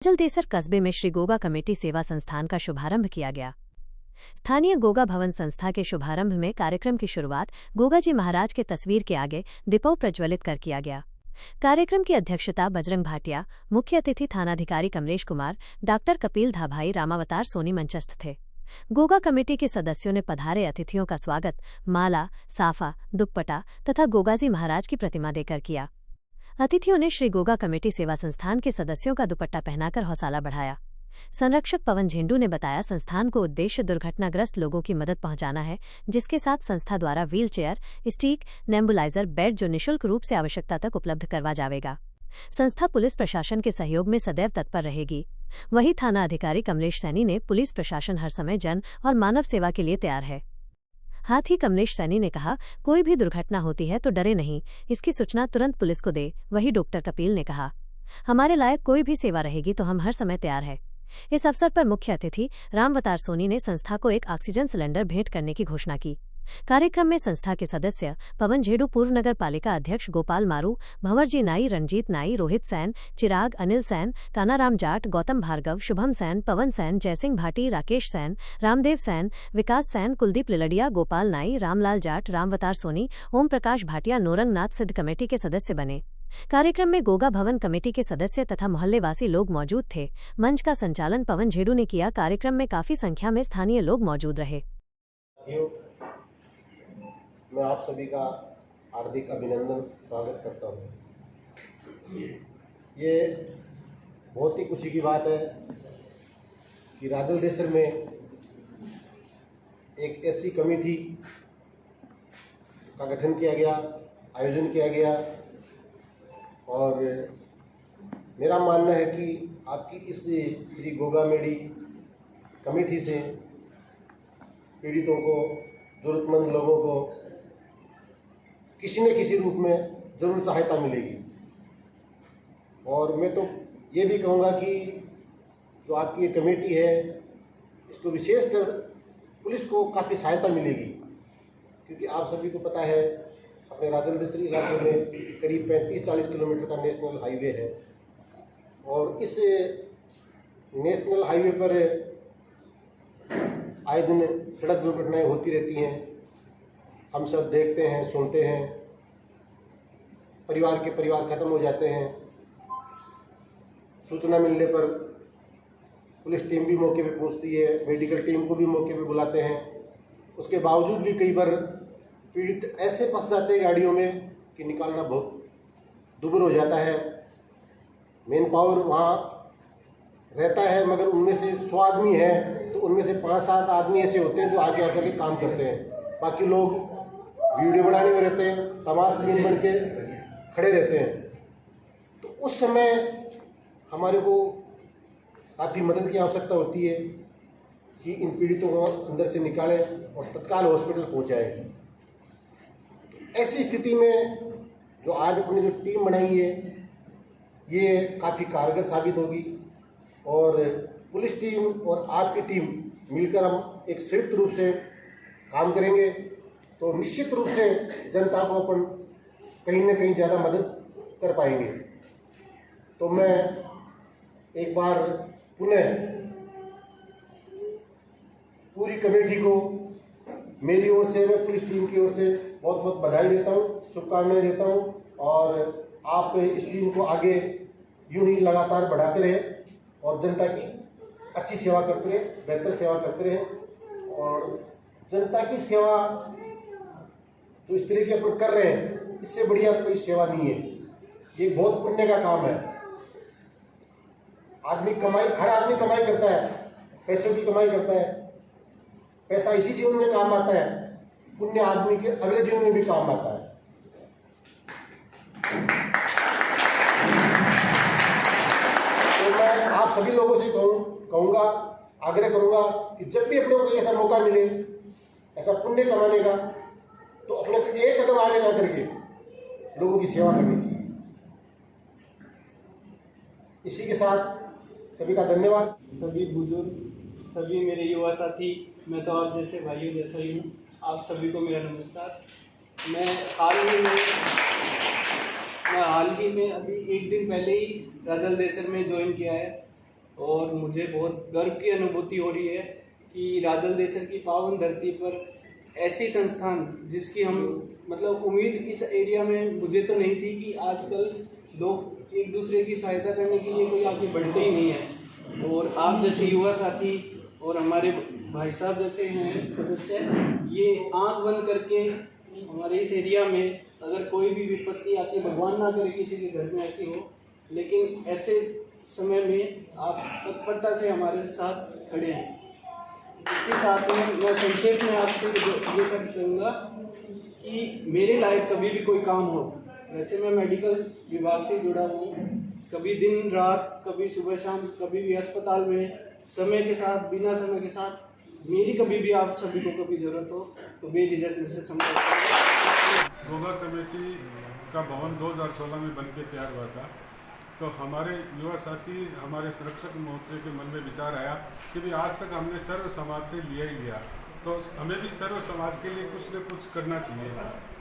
जलदेसर कस्बे में श्री गोगा कमेटी सेवा संस्थान का शुभारंभ किया गया। स्थानीय गोगा भवन संस्था के शुभारंभ में कार्यक्रम की शुरुआत गोगा जी महाराज के तस्वीर के आगे दीपव प्रज्वलित कर किया गया। कार्यक्रम की अध्यक्षता बजरंग भाटिया, मुख्य अतिथि थानाधिकारी कमलेश कुमार, डॉक्टर कपिल धाभाई, रामावतार सोनी मंचस्थ थे। गोगा कमेटी के सदस्यों ने पधारे अतिथियों का स्वागत माला, साफा, दुपट्टा तथा गोगाजी महाराज की प्रतिमा देकर किया। अतिथियों ने श्री गोगा कमेटी सेवा संस्थान के सदस्यों का दुपट्टा पहनाकर हौसला बढ़ाया। संरक्षक पवन झेंडू ने बताया, संस्थान को उद्देश्य दुर्घटनाग्रस्त लोगों की मदद पहुंचाना है, जिसके साथ संस्था द्वारा व्हील चेयर, स्टीक, नेबुलाइजर, बेड जो निःशुल्क रूप से आवश्यकता तक उपलब्ध करवा जाएगा। संस्था पुलिस प्रशासन के सहयोग में सदैव तत्पर रहेगी। वहीं थाना अधिकारी कमलेश सैनी ने पुलिस प्रशासन हर समय जन और मानव सेवा के लिए तैयार है। हाथ ही कमलेश सैनी ने कहा, कोई भी दुर्घटना होती है तो डरे नहीं, इसकी सूचना तुरंत पुलिस को दे। वहीं डॉक्टर कपिल ने कहा, हमारे लायक कोई भी सेवा रहेगी तो हम हर समय तैयार है। इस अवसर पर मुख्य अतिथि रामावतार सोनी ने संस्था को एक ऑक्सीजन सिलेंडर भेंट करने की घोषणा की। कार्यक्रम में संस्था के सदस्य पवन झेडू, पूर्व नगर पालिका अध्यक्ष गोपाल मारू, भंवरजी नाई, रंजीत नाई, रोहित सैन, चिराग, अनिल सैन, कानाराम जाट, गौतम भार्गव, शुभम सैन, पवन सैन, जयसिंह भाटी, राकेश सैन, रामदेव सैन, विकास सैन, कुलदीप लिलड़िया, गोपाल नाई, रामलाल जाट, रामवतार सोनी, ओम प्रकाश भाटिया, नोरंग नाथ सिद्ध कमेटी के सदस्य बने। कार्यक्रम में गोगा भवन कमेटी के सदस्य तथा मोहल्लेवासी लोग मौजूद थे। मंच का संचालन पवन झेडू ने किया। कार्यक्रम में काफी संख्या में स्थानीय लोग मौजूद रहे। मैं आप सभी का हार्दिक अभिनंदन स्वागत करता हूँ। ये बहुत ही खुशी की बात है कि राजलदेसर में एक ऐसी कमेटी का गठन किया गया, आयोजन किया गया और मेरा मानना है कि आपकी इस श्री गोगा मेडी कमेटी से पीड़ितों को, जरूरतमंद लोगों को किसी न किसी रूप में ज़रूर सहायता मिलेगी। और मैं तो ये भी कहूँगा कि जो आपकी ये कमेटी है, इसको विशेषकर पुलिस को काफ़ी सहायता मिलेगी, क्योंकि आप सभी को पता है अपने राजलदेसर इलाके में करीब 35-40 किलोमीटर का नेशनल हाईवे है और इस नेशनल हाईवे पर आए दिन सड़क दुर्घटनाएं होती रहती हैं। हम सब देखते हैं, सुनते हैं, परिवार के परिवार खत्म हो जाते हैं। सूचना मिलने पर पुलिस टीम भी मौके पे पहुंचती है, मेडिकल टीम को भी मौके पे बुलाते हैं। उसके बावजूद भी कई बार पीड़ित ऐसे फंस जाते हैं गाड़ियों में कि निकालना बहुत दुभर हो जाता है। मेन पावर वहाँ रहता है, मगर उनमें से 100 आदमी है तो उनमें से 5-7 आदमी ऐसे होते हैं जो आगे आकर के काम करते हैं। बाकी लोग वीडियो बनाने में रहते हैं, तमाशबीन बन के खड़े रहते हैं। तो उस समय हमारे को काफ़ी मदद की आवश्यकता होती है कि इन पीड़ितों को अंदर से निकालें और तत्काल हॉस्पिटल पहुंचाएं। ऐसी स्थिति में जो आज अपनी जो टीम बनाई है, ये काफ़ी कारगर साबित होगी और पुलिस टीम और आपकी टीम मिलकर हम एक संयुक्त रूप से काम करेंगे तो निश्चित रूप से जनता को अपन कहीं न कहीं ज़्यादा मदद कर पाएंगे। तो मैं एक बार पुनः पूरी कमेटी को मेरी ओर से, मैं पुलिस टीम की ओर से बहुत बहुत बधाई देता हूँ, शुभकामनाएं देता हूँ और आप इस टीम को आगे यूं ही लगातार बढ़ाते रहे और जनता की अच्छी सेवा करते रहे, बेहतर सेवा करते रहे। और जनता की सेवा जो इस तरह की अपन कर रहे हैं, इससे बढ़िया कोई सेवा नहीं है। ये बहुत पुण्य का काम है। हर आदमी कमाई करता है, पैसे की कमाई करता है। पैसा इसी जीवन में काम आता है, पुण्य आदमी के अगले जीवन में भी काम आता है। तो मैं आप सभी लोगों से कहूँगा, आग्रह करूँगा कि जब भी अपने को ऐसा मौका मिले, ऐसा पुण्य कमाने का, तो अपने को एक कदम आगे जा करके लोगों की सेवा करनी चाहिए। इसी के साथ सभी का धन्यवाद। सभी बुजुर्ग, सभी मेरे युवा साथी, मैं तो आप जैसे भाइयों जैसा ही हूँ, आप सभी को मेरा नमस्कार। मैं हाल ही में अभी 1 दिन पहले ही राजलदेसर में ज्वाइन किया है और मुझे बहुत गर्व की अनुभूति हो रही है कि राजल देसर की पावन धरती पर ऐसी संस्थान जिसकी हम मतलब उम्मीद इस एरिया में मुझे तो नहीं थी कि आजकल लोग एक दूसरे की सहायता करने के लिए कोई आगे बढ़ते ही नहीं है। और आप जैसे युवा साथी और हमारे भाई साहब जैसे हैं सदस्य, ये आंख बंद करके हमारे इस एरिया में अगर कोई भी विपत्ति आती है, भगवान ना करे किसी के घर में ऐसी हो, लेकिन ऐसे समय में आप तत्परता से हमारे साथ खड़े हैं। इसके साथ में मैं संक्षेप में आपसे ये सब कहूँगा कि मेरे लायक कभी भी कोई काम हो, वैसे मैं मेडिकल विभाग से जुड़ा हूँ, कभी दिन रात, कभी सुबह शाम, कभी भी अस्पताल में समय के साथ, बिना समय के साथ, मेरी कभी भी आप सभी को कभी ज़रूरत हो तो बेझिझक मुझसे संपर्क करें। गोगा कमेटी का भवन 2016 में बन के तैयार हुआ था, तो हमारे युवा साथी, हमारे संरक्षक महोदय के मन में विचार आया कि भी आज तक हमने सर्व समाज से लिया ही लिया, तो हमें भी सर्व समाज के लिए कुछ न कुछ करना चाहिए।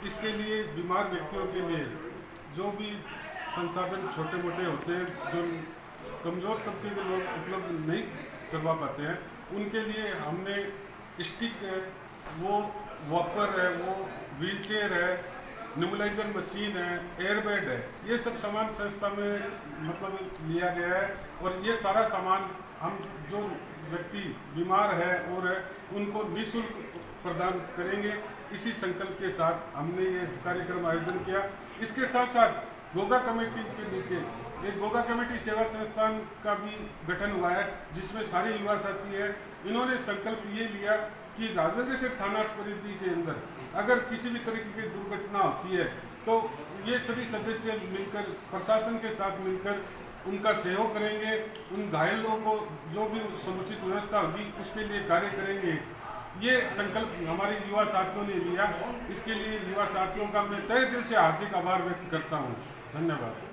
इसके लिए बीमार व्यक्तियों के लिए जो भी संसाधन छोटे मोटे होते हैं, जो कमज़ोर तबके के लोग उपलब्ध नहीं करवा पाते हैं, उनके लिए हमने स्टिक है, वो वॉकर है, वो व्हीलचेयर है, नेबुलाइजर मशीन है, एयरबेड है, ये सब सामान संस्था में मतलब लिया गया है। और ये सारा सामान हम जो व्यक्ति बीमार है और है उनको निःशुल्क प्रदान करेंगे। इसी संकल्प के साथ हमने ये कार्यक्रम आयोजन किया। इसके साथ साथ गोगा कमेटी के नीचे एक गोगा कमेटी सेवा संस्थान का भी गठन हुआ है, जिसमें सारे युवा साथी हैं। इन्होंने संकल्प ये लिया कि राजल देसर थाना परिधि के अंदर अगर किसी भी तरीके की दुर्घटना होती है तो ये सभी सदस्य मिलकर प्रशासन के साथ मिलकर उनका सहयोग करेंगे। उन घायल लोगों को जो भी समुचित व्यवस्था होगी उसके लिए कार्य करेंगे। ये संकल्प हमारे युवा साथियों ने लिया। इसके लिए युवा साथियों का मैं तहे दिल से हार्दिक आभार व्यक्त करता हूँ। धन्यवाद।